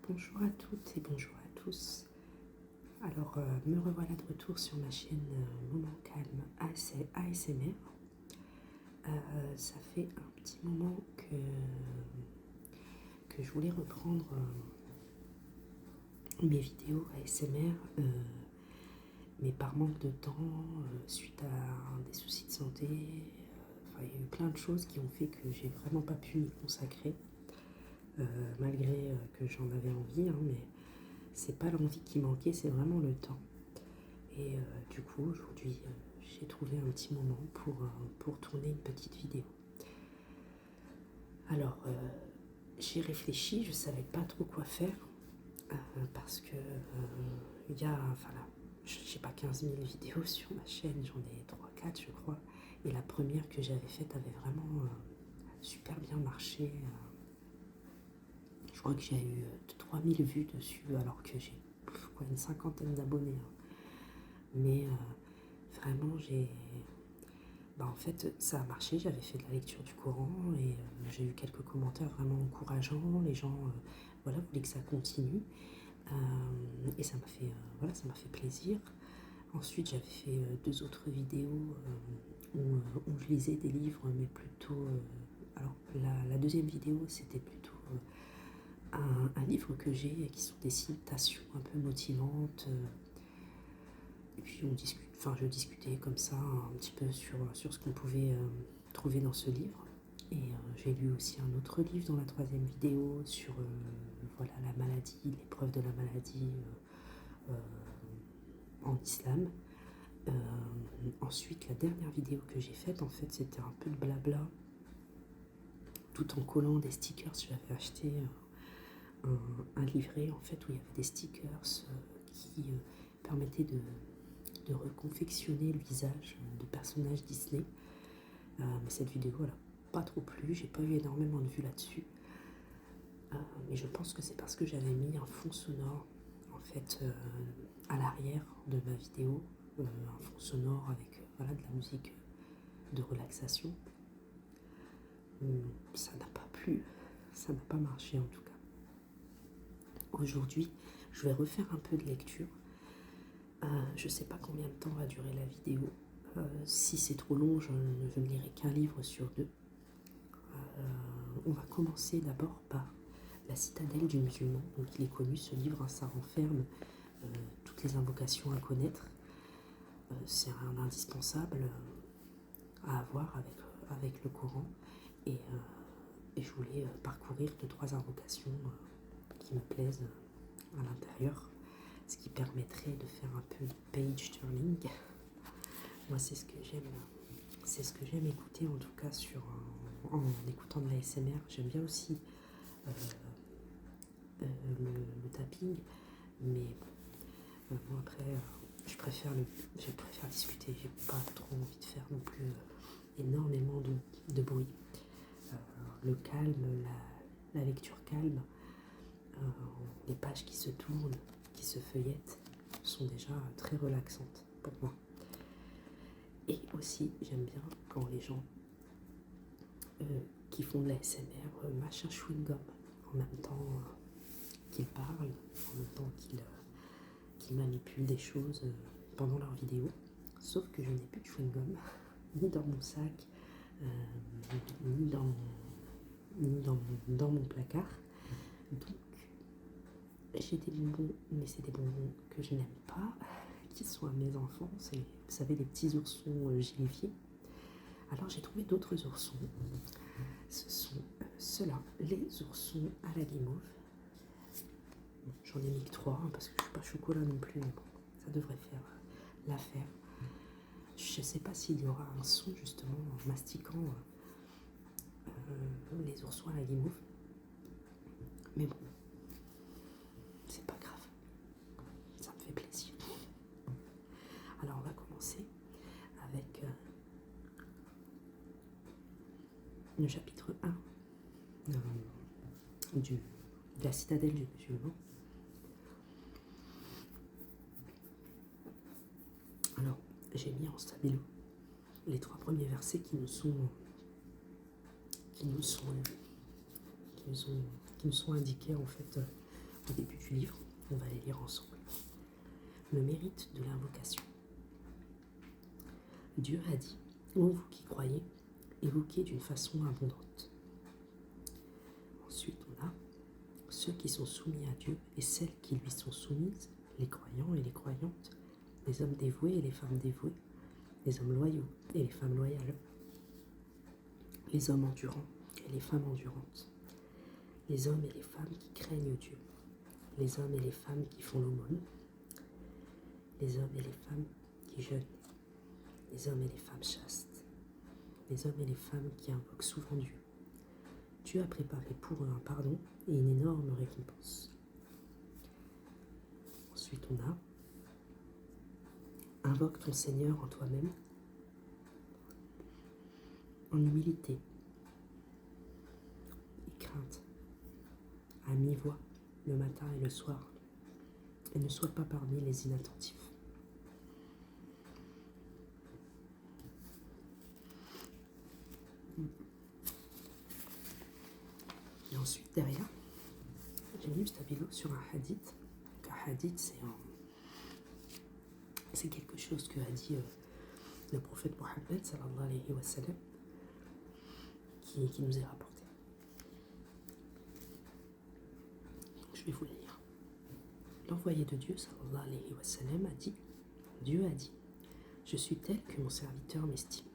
Bonjour à toutes et bonjour à tous. Alors, me revoilà de retour sur ma chaîne Moment Calme ASMR. Ça fait un petit moment que je voulais reprendre mes vidéos ASMR, mais par manque de temps, suite à des soucis de santé. Il y a eu plein de choses qui ont fait que j'ai vraiment pas pu m'y consacrer, malgré que j'en avais envie, hein, mais c'est pas l'envie qui manquait, c'est vraiment le temps. Et du coup, aujourd'hui, j'ai trouvé un petit moment pour tourner une petite vidéo. Alors, j'ai réfléchi, je savais pas trop quoi faire, parce que il y a, enfin là, j'ai pas 15 000 vidéos sur ma chaîne, j'en ai 3-4 je crois. Et la première que j'avais faite avait vraiment super bien marché. Je crois que j'ai eu 3000 vues dessus, alors que j'ai une cinquantaine d'abonnés, hein. Mais vraiment, en fait, ça a marché. J'avais fait de la lecture du Coran et j'ai eu quelques commentaires vraiment encourageants. Les gens voulaient que ça continue. Et ça m'a fait, ça m'a fait plaisir. Ensuite, j'avais fait deux autres vidéos où je lisais des livres, mais plutôt... alors, la deuxième vidéo, c'était plutôt un livre que j'ai, qui sont des citations un peu motivantes. Et puis je discutais comme ça un petit peu sur ce qu'on pouvait trouver dans ce livre. Et j'ai lu aussi un autre livre dans la troisième vidéo sur la maladie, l'épreuve de la maladie en islam. Ensuite, la dernière vidéo que j'ai faite, en fait, c'était un peu de blabla, tout en collant des stickers. J'avais acheté un livret, en fait, où il y avait des stickers qui permettaient de reconfectionner le visage de personnages Disney. Mais cette vidéo, elle n'a pas trop plu, j'ai pas eu énormément de vues là-dessus. Mais je pense que c'est parce que j'avais mis un fond sonore, en fait, à l'arrière de ma vidéo, un fond sonore avec de la musique de relaxation. Ça n'a pas plu, ça n'a pas marché en tout cas. Aujourd'hui, je vais refaire un peu de lecture. Je sais pas combien de temps va durer la vidéo. Si c'est trop long, je ne lirai qu'un livre sur deux. On va commencer d'abord par La citadelle du musulman. Donc il est connu ce livre, hein, ça renferme toutes les invocations à connaître. C'est un indispensable à avoir avec le Coran. Et je voulais parcourir 2-3 invocations qui me plaisent à l'intérieur, ce qui permettrait de faire un peu de page turning. Moi, c'est ce que j'aime écouter, en tout cas en écoutant de la l'ASMR. J'aime bien aussi le tapping, mais moi après, je préfère discuter. J'ai pas trop envie de faire non plus énormément de bruit. Le calme, la lecture calme, les pages qui se tournent, qui se feuillettent, sont déjà très relaxantes pour moi. Et aussi, j'aime bien quand les gens qui font de la l'ASMR mâchent un chewing-gum en même temps qu'ils parlent, en même temps qu'ils manipulent des choses pendant leur vidéo. Sauf que je n'ai plus de chewing-gum, ni dans mon sac, ni dans mon placard. Donc, j'ai des bonbons, mais c'est des bonbons que je n'aime pas, qui sont à mes enfants. C'est, vous savez, les petits oursons gélifiés. Alors, j'ai trouvé d'autres oursons. Ce sont ceux-là, les oursons à la guimauve. J'en ai mis que 3, hein, parce que je ne suis pas chocolat non plus, mais bon, ça devrait faire l'affaire. Je ne sais pas s'il y aura un son, justement, en mastiquant les oursons à la guimauve. Mais bon, c'est pas grave. Ça me fait plaisir. Alors, on va commencer avec le chapitre 1 de la citadelle du musulman. Alors, j'ai mis en stabilo les 3 premiers versets qui nous sont indiqués en fait au début du livre. On va les lire ensemble. Le mérite de l'invocation. Dieu a dit, ô vous qui croyez, évoquez d'une façon abondante. Ensuite, on a ceux qui sont soumis à Dieu et celles qui lui sont soumises, les croyants et les croyantes, les hommes dévoués et les femmes dévouées, les hommes loyaux et les femmes loyales, les hommes endurants et les femmes endurantes, les hommes et les femmes qui craignent Dieu, les hommes et les femmes qui font l'aumône, les hommes et les femmes qui jeûnent, les hommes et les femmes chastes, les hommes et les femmes qui invoquent souvent Dieu. Dieu a préparé pour eux un pardon et une énorme récompense. Ensuite, on a invoque ton Seigneur en toi-même, en humilité et crainte, à mi-voix, le matin et le soir, et ne sois pas parmi les inattentifs. Et ensuite, derrière, j'ai mis le stabilo sur un hadith. Un hadith, c'est quelque chose que a dit le prophète Mohammed, sallallahu alayhi wa sallam, qui nous est rapporté. Je vais vous le lire. L'envoyé de Dieu, sallallahu alayhi wa sallam, a dit, Dieu a dit, je suis tel que mon serviteur m'estime,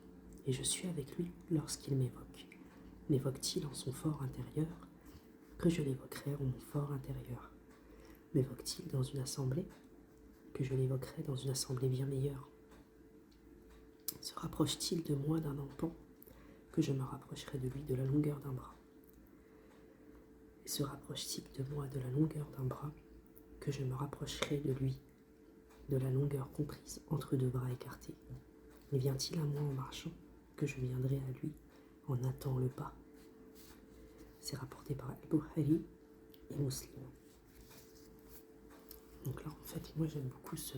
et je suis avec lui lorsqu'il m'évoque. M'évoque-t-il en son fort intérieur, que je l'évoquerai en mon fort intérieur. M'évoque-t-il dans une assemblée, que je l'évoquerai dans une assemblée bien meilleure. Se rapproche-t-il de moi d'un enfant, que je me rapprocherai de lui de la longueur d'un bras. Et se rapproche-t-il de moi de la longueur d'un bras, que je me rapprocherai de lui de la longueur comprise entre deux bras écartés. Et vient-il à moi en marchant, que je viendrai à lui en hâtant le pas. C'est rapporté par Al-Bukhari et Muslim. Donc là, en fait, moi j'aime beaucoup ce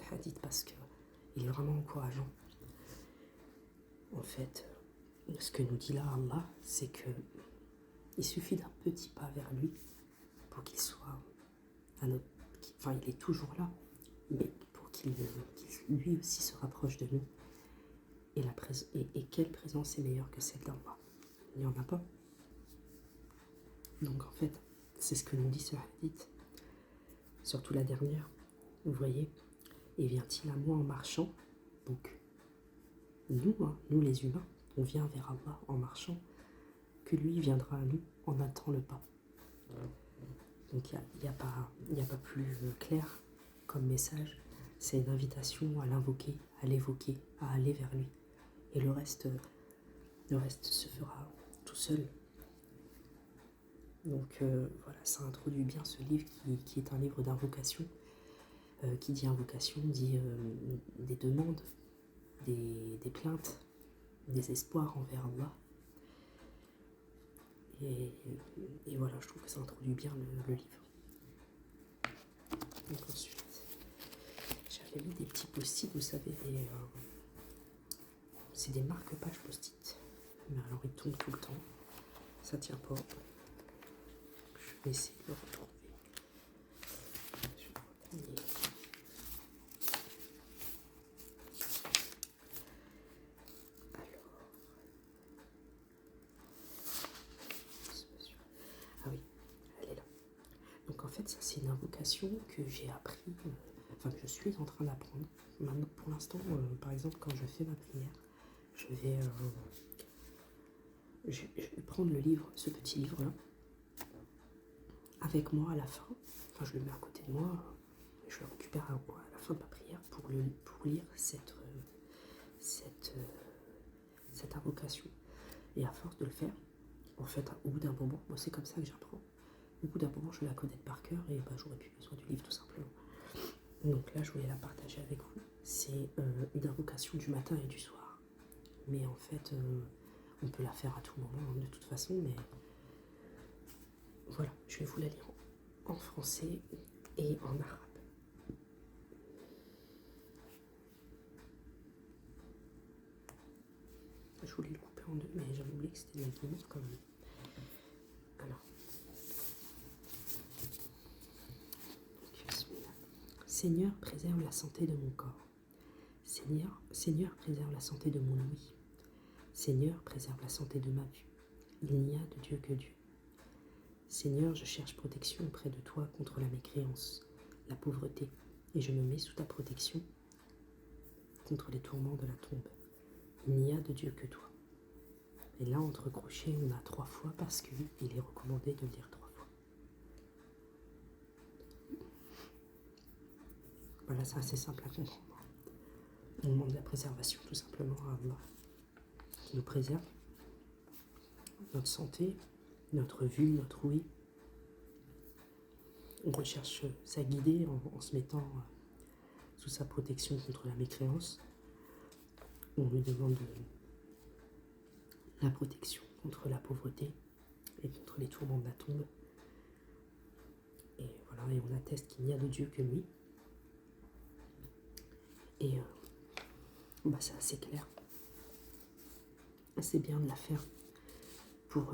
hadith parce qu'il est vraiment encourageant. En fait, ce que nous dit là Allah, c'est que il suffit d'un petit pas vers lui pour qu'il soit à notre... Enfin, il est toujours là, mais pour qu'il lui aussi se rapproche de nous. Et quelle présence est meilleure que celle d'Allah? Il n'y en a pas. Donc en fait, c'est ce que nous dit ce hadith. Surtout la dernière, vous voyez, et vient-il à moi en marchant? Donc, nous les humains, on vient vers Allah en marchant, que lui viendra à nous en hâtant le pas. Donc il n'y a pas plus clair comme message, c'est une invitation à l'invoquer, à l'évoquer, à aller vers lui. Et le reste se fera tout seul. Donc voilà, ça introduit bien ce livre qui est un livre d'invocation. Qui dit invocation dit des demandes, des plaintes, des espoirs envers Allah. Et voilà, je trouve que ça introduit bien le livre. Donc ensuite, j'avais mis des petits post-it, vous savez, c'est des marque-pages post-it. Mais alors ils tombent tout le temps, ça tient pas. Je vais essayer de le retrouver. Je vais retrouver. Ah oui, elle est là. Donc en fait, ça c'est une invocation que j'ai appris, que je suis en train d'apprendre. Maintenant, pour l'instant, par exemple, quand je fais ma prière, je vais prendre le livre, ce petit livre-là, avec moi à la fin. Enfin, je le mets à côté de moi, et je le récupère à la fin de ma prière pour lire cette invocation. Et à force de le faire, en fait, au bout d'un moment, moi c'est comme ça que j'apprends. Au bout d'un moment, je vais la connaître par cœur et j'aurais plus besoin du livre tout simplement. Donc là, je voulais la partager avec vous. C'est une invocation du matin et du soir. Mais en fait, on peut la faire à tout moment de toute façon. Mais voilà, je vais vous la lire en français et en arabe. Je voulais le couper en deux, mais j'avais oublié que c'était de la guimauve quand même. Alors, Seigneur, préserve la santé de mon corps. Seigneur, préserve la santé de mon ouïe. Seigneur, préserve la santé de ma vue. Il n'y a de Dieu que Dieu. Seigneur, je cherche protection auprès de toi contre la mécréance, la pauvreté, et je me mets sous ta protection contre les tourments de la tombe. Il n'y a de Dieu que toi. Et là, entre crochets, on a 3 fois parce qu'il est recommandé de lire 3 fois. Voilà, c'est assez simple à comprendre. On demande la préservation tout simplement à Allah, qui nous préserve notre santé, notre vue, notre ouïe. On recherche sa guidée en se mettant sous sa protection contre la mécréance. On lui demande la protection contre la pauvreté et contre les tourments de la tombe. Et voilà, et on atteste qu'il n'y a de Dieu que lui. Et c'est assez clair. C'est bien de la faire pour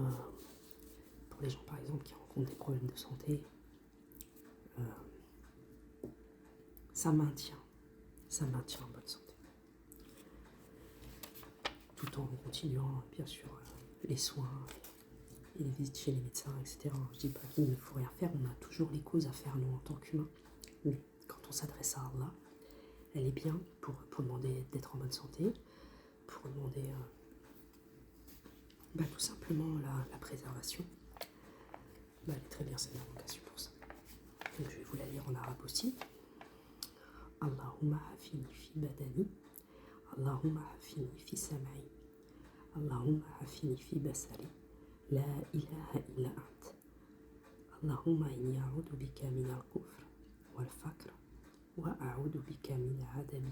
les gens, par exemple, qui rencontrent des problèmes de santé. Ça maintient en bonne santé. Tout en continuant, bien sûr, les soins et les visites chez les médecins, etc. Je ne dis pas qu'il ne faut rien faire, on a toujours les causes à faire, nous, en tant qu'humains. Mais quand on s'adresse à Allah, elle est bien pour demander d'être en bonne santé, pour demander tout simplement la préservation. Elle est très bien, cette invocation pour ça. Donc je vais vous la lire en arabe aussi. Allahumma hafini fi badani, Allahumma hafini fi sam'i, Allahumma hafini fi basari, la ilaha illa ant. Allahumma inni a'udhu bika min al-kufr wal-faqr wa a'udhu bika min adabi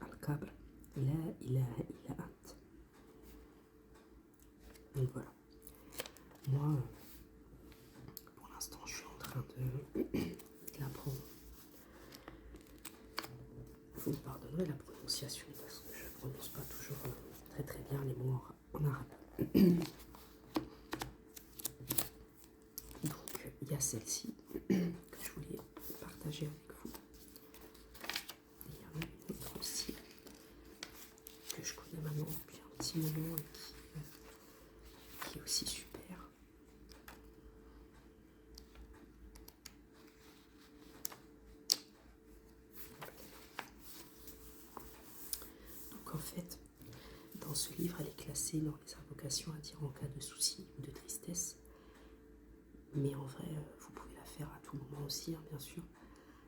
al-qabr, la ilaha illa ant. Donc voilà. Moi, pour l'instant, je suis en train de l'apprendre. Vous me pardonnerez la prononciation parce que je ne prononce pas toujours très très bien les mots en arabe. Donc il y a celle-ci que je voulais partager avec vous. Et il y en a une autre aussi que je connais maintenant depuis un petit moment et qui est aussi super. En fait, dans ce livre, elle est classée dans les invocations à dire en cas de soucis ou de tristesse. Mais en vrai, vous pouvez la faire à tout moment aussi, bien sûr.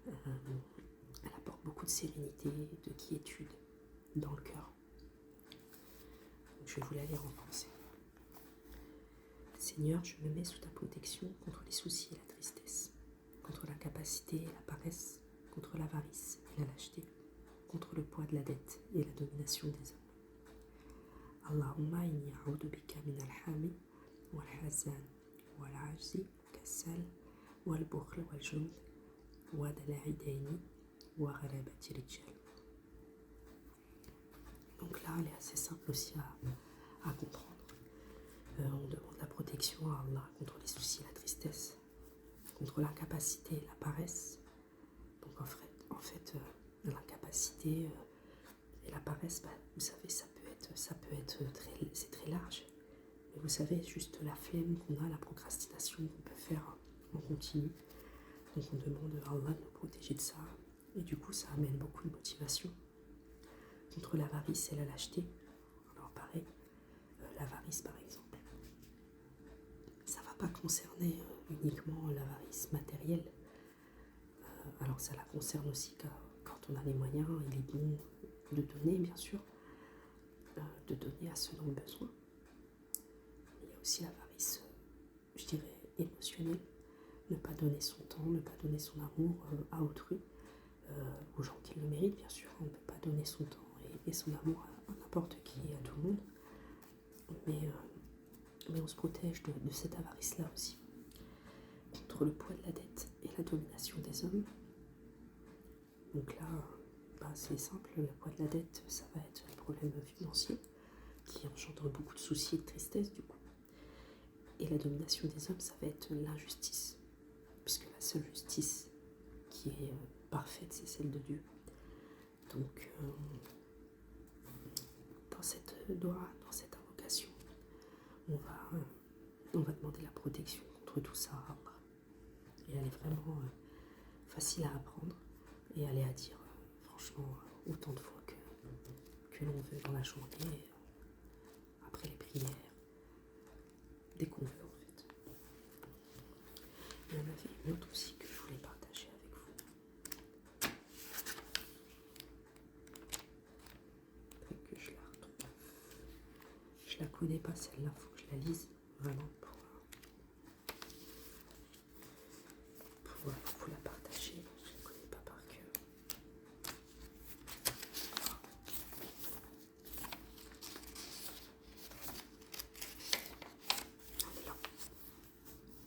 Elle apporte beaucoup de sérénité, de quiétude dans le cœur. Donc, je vais vous la lire en français. Seigneur, je me mets sous ta protection contre les soucis et la tristesse, contre l'incapacité et la paresse, contre l'avarice et la lâcheté, contre le poids de la dette et la domination des hommes. Allahumma inni a'udhu bika min al-hami wal-hazan wal-ajzi wal-kassal wal-bukhl wal-jund wa dala'i dayni wa gharabati rijal. Donc là, elle est assez simple aussi à comprendre. On demande la protection à Allah contre les soucis et la tristesse, contre l'incapacité et la paresse. Donc en fait l'incapacité et la paresse, vous savez, ça peut être c'est très large. Mais vous savez, juste la flemme qu'on a, la procrastination qu'on peut faire en continu. Donc on demande à Allah de nous protéger de ça. Et du coup, ça amène beaucoup de motivation. Contre l'avarice et la lâcheté. Alors pareil, l'avarice par exemple. Ça ne va pas concerner uniquement l'avarice matérielle. Alors ça la concerne aussi quand on a les moyens, il est bon de donner, bien sûr, de donner à ceux dont le besoin. Il y a aussi l'avarice, je dirais, émotionnelle. Ne pas donner son temps, ne pas donner son amour à autrui, aux gens qui le méritent, bien sûr. On ne peut pas donner son temps et son amour à n'importe qui, à tout le monde. Mais on se protège de cette avarice-là aussi. Contre le poids de la dette et la domination des hommes. Donc là, c'est simple, le poids de la dette, ça va être le problème financier qui engendre beaucoup de soucis et de tristesse du coup. Et la domination des hommes, ça va être l'injustice. Puisque la seule justice qui est parfaite, c'est celle de Dieu. Donc, dans cette doua, dans cette invocation, on va demander la protection contre tout ça à Allah. Et elle est vraiment facile à apprendre et elle est à dire, franchement, autant de fois que l'on veut dans la journée, après les prières, dès qu'on veut en fait. Il y en avait une autre aussi que je voulais partager avec vous. Après que je la retrouve. Je la connais pas celle-là, faut que je la lise vraiment pour vous la partager. Je la connais pas par cœur. Elle est là.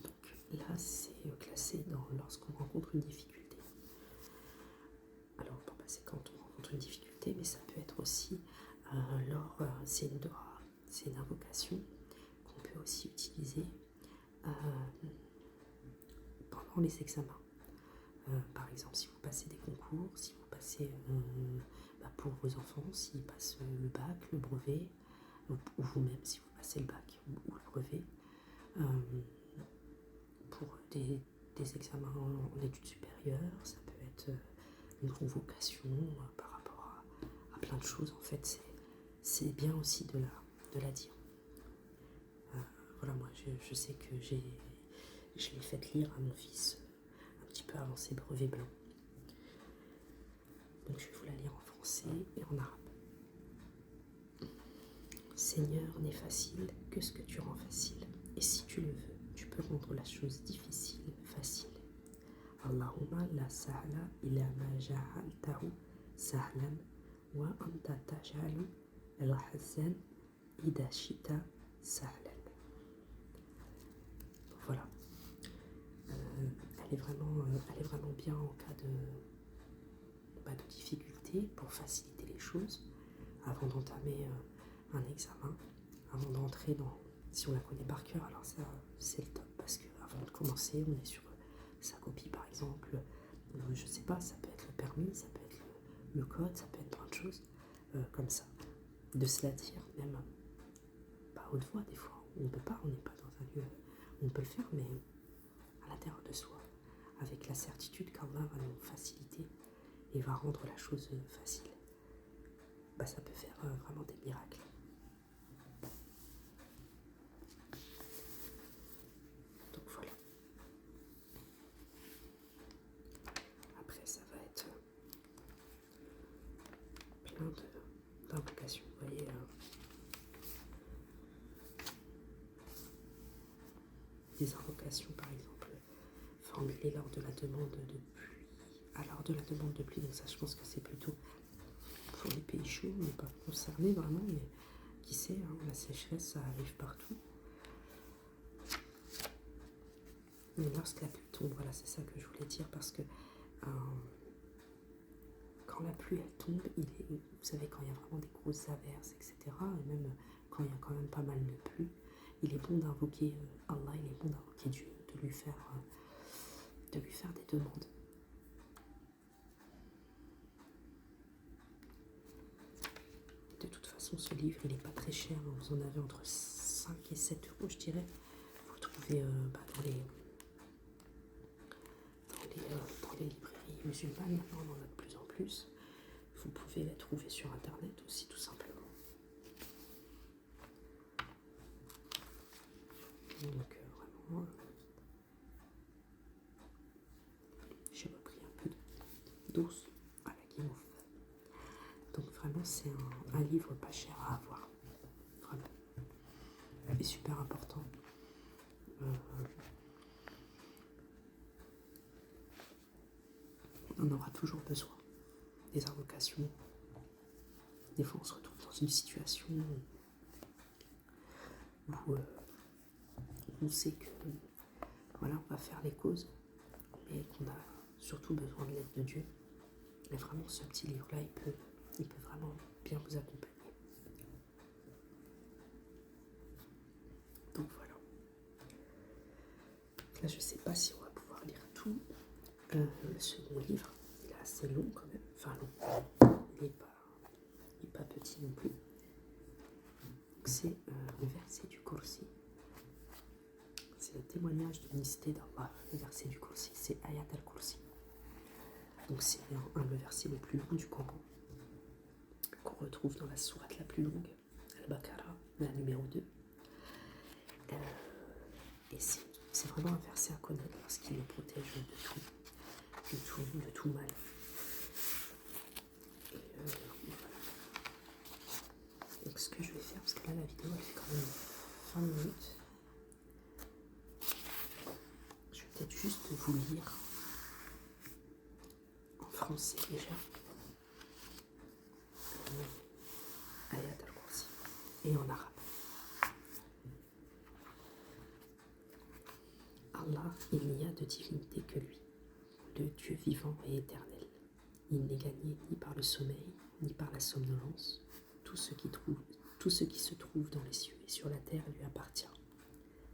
Donc là, c'est classé dans lorsqu'on rencontre une difficulté. Alors, bon, bah, c'est quand on rencontre une difficulté, mais ça peut être aussi c'est une doua, c'est une invocation qu'on peut aussi utiliser pendant les examens. Par exemple, si vous passez des concours, si vous passez pour vos enfants, s'ils passent le bac, le brevet, ou vous-même si vous passez le bac ou le brevet, pour des examens en études supérieures, ça peut être une convocation par rapport à plein de choses. En fait, c'est bien aussi de la dire. Voilà, moi je sais que je l'ai fait lire à mon fils un petit peu avant ses brevets blancs. Donc je vais vous la lire en français et en arabe. Seigneur, n'est facile que ce que tu rends facile. Et si tu le veux, tu peux rendre la chose difficile facile. Allahumma la sahla illa ma ja'altahu sahlan wa anta taj'alu al-hazan idha shita sahlan. Voilà. Elle est vraiment bien en cas de difficulté pour faciliter les choses avant d'entamer un examen, avant d'entrer dans... Si on la connaît par cœur, alors ça c'est le top parce qu'avant de commencer, on est sur sa copie par exemple, je sais pas, ça peut être le permis, ça peut être le code, ça peut être plein de choses comme ça. De se la dire, même pas à haute voix des fois, on n'est pas dans un lieu, on peut le faire, mais à l'intérieur de soi, avec la certitude qu'Allah va nous faciliter et va rendre la chose facile. Bah, ça peut faire vraiment des miracles. Donc voilà. Après, ça va être plein d'invocations. Vous voyez, des invocations par exemple formulées lors de la demande de pluie. Alors de la demande de pluie, donc ça je pense que c'est plutôt pour les pays chauds, on n'est pas concerné vraiment, mais qui sait, hein, la sécheresse ça arrive partout. Mais lorsque la pluie tombe, voilà, c'est ça que je voulais dire, parce que quand la pluie elle tombe, vous savez, quand il y a vraiment des grosses averses, etc., et même quand il y a quand même pas mal de pluie, il est bon d'invoquer Allah, il est bon d'invoquer Dieu, de lui faire des demandes. De toute façon, ce livre, il n'est pas très cher, vous en avez entre 5 et 7 euros, je dirais. Vous le trouvez dans les librairies musulmanes, maintenant on en a de plus en plus. Vous pouvez la trouver sur internet aussi, tout simplement. Donc vraiment, j'ai repris un peu d'eau à la guimauve. Donc vraiment, c'est un livre pas cher à avoir, vraiment, et super important. On en aura toujours besoin. Des invocations. Des fois, on se retrouve dans une situation où on sait que voilà, on va faire les causes, mais qu'on a surtout besoin de l'aide de Dieu. Et vraiment, ce petit livre-là, il peut vraiment bien vous accompagner. Donc voilà. Là, je ne sais pas si on va pouvoir lire tout. Le second livre, il a assez long quand même. Enfin long, il n'est pas petit non plus. C'est le verset du Kursi. C'est le témoignage de l'unicité d'Allah. Le verset du Kursi, c'est Ayat al-Kursi. Donc c'est le verset le plus long du Coran, qu'on retrouve dans la sourate la plus longue, Al-Baqarah, la numéro 2. Et c'est vraiment un verset à connaître parce qu'il nous protège de tout mal. Et voilà. Donc ce que je vais faire, parce que là la vidéo elle fait quand même 20 minutes, je vais peut-être juste vous lire en français déjà Ayat al-Kursi et en arabe. Allah, il n'y a de divinité que lui, le Dieu vivant et éternel. Il n'est gagné ni par le sommeil, ni par la somnolence. Tout ce qui se trouve dans les cieux et sur la terre lui appartient.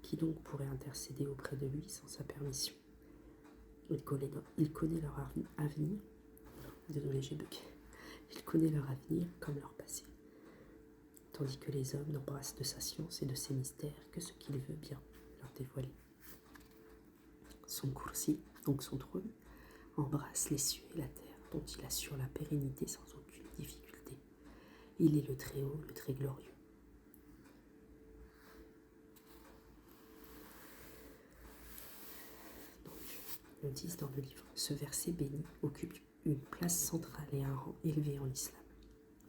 Qui donc pourrait intercéder auprès de lui sans sa permission? Il connaît leur avenir. Désolé, j'ai bugué. Il connaît leur avenir comme leur passé. Tandis que les hommes n'embrassent de sa science et de ses mystères que ce qu'il veut bien leur dévoiler. Son Kursi, donc son trône, embrasse les cieux et la terre, dont il assure la pérennité sans aucune difficulté. Il est le Très-Haut, le Très Glorieux. Donc, nous disent dans le livre, ce verset béni occupe une place centrale et un rang élevé en islam,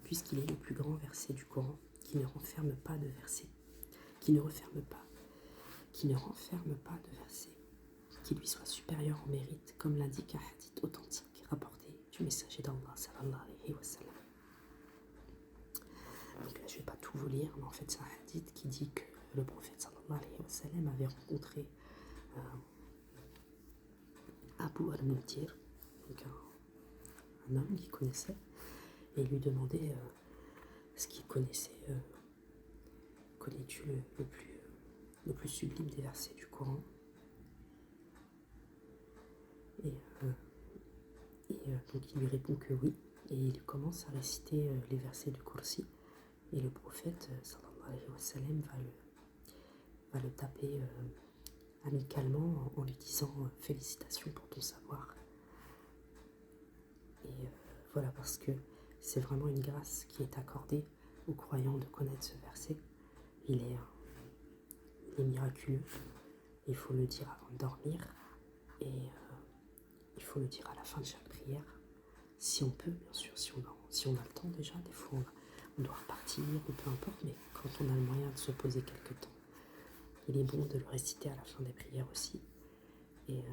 puisqu'il est le plus grand verset du Coran qui ne renferme pas de versets, qui ne renferme pas de versets qui lui soit supérieur en mérite, comme l'indique un hadith authentique rapporté du messager d'Allah sallallahu alayhi wa sallam. Donc là je ne vais pas tout vous lire, mais en fait c'est un hadith qui dit que le prophète sallallahu alayhi wa sallam avait rencontré Abu al-Muntir, donc un homme qu'il connaissait, et il lui demandait ce qu'il connaissait. Connais-tu le plus sublime des versets du Coran? Et donc il lui répond que oui, et il commence à réciter les versets du Kursi, et le prophète sallallahu alayhi wa sallam va le taper amicalement en lui disant félicitations pour ton savoir. Et voilà, parce que c'est vraiment une grâce qui est accordée aux croyants de connaître ce verset. Il est miraculeux, il faut le dire avant de dormir, et il faut le dire à la fin de chaque prière, si on peut, bien sûr, si on a le temps déjà. Des fois on doit repartir ou peu importe, mais quand on a le moyen de se poser quelque temps, il est bon de le réciter à la fin des prières aussi. Et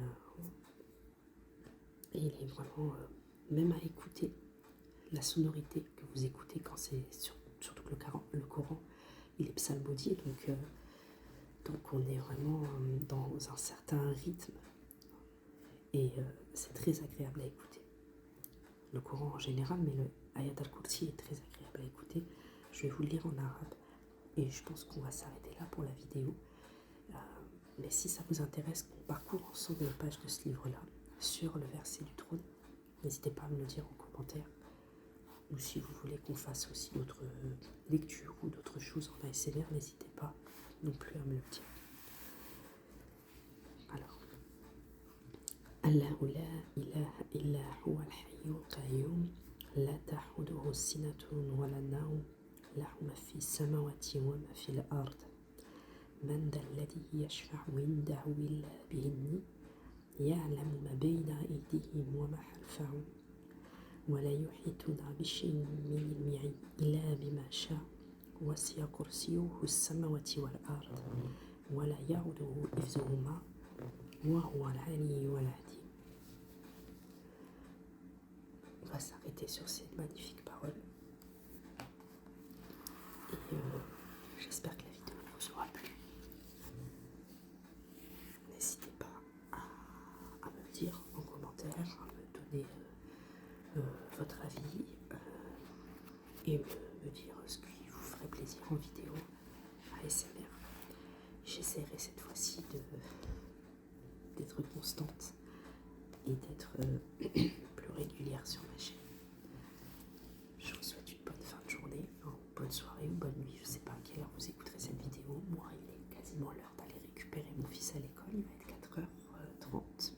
il est vraiment, même à écouter, la sonorité que vous écoutez quand c'est, surtout que le Coran, il est psalmodié, donc on est vraiment dans un certain rythme, et c'est très agréable à écouter. Le Coran en général, mais le Ayat al-Kursi est très agréable à écouter. Je vais vous le lire en arabe, et je pense qu'on va s'arrêter là pour la vidéo. Mais si ça vous intéresse qu'on parcourt ensemble les pages de ce livre-là, sur le verset du trône, n'hésitez pas à me le dire en commentaire. Ou si vous voulez qu'on fasse aussi d'autres lectures ou d'autres choses en ASMR, n'hésitez pas non plus à me le dire. Alors, Allahu la ilaha illa huwa al-hayyul qayyum, la ta'khudhuhu sinatun wa la nawm, lahu ma fi samawati wa ma fi al-ard. من ذا الذي يشفع عنده إلا بإذنه يعلم ما بين أيديهم وما خلفهم ولا يحيطون بشيء من علمه إلا بما شاء وسع كرسيه السماوات والأرض ولا يعوده حفظهما وهو العلي العظيم. On va s'arrêter sur ces magnifiques paroles. Et j'espère que la vidéo vous aura plu. N'hésitez pas à me le dire en commentaire, à me donner votre avis et me dire ce qui vous ferait plaisir en vidéo ASMR. J'essaierai cette fois-ci d'être constante et d'être plus régulière sur ma chaîne. Je vous souhaite une bonne fin de journée, bonne soirée ou bonne nuit. Je ne sais pas à quelle heure vous écouterez cette vidéo. Moi, il est quasiment l'heure d'aller récupérer mon fils à l'école. Il va être 4h30.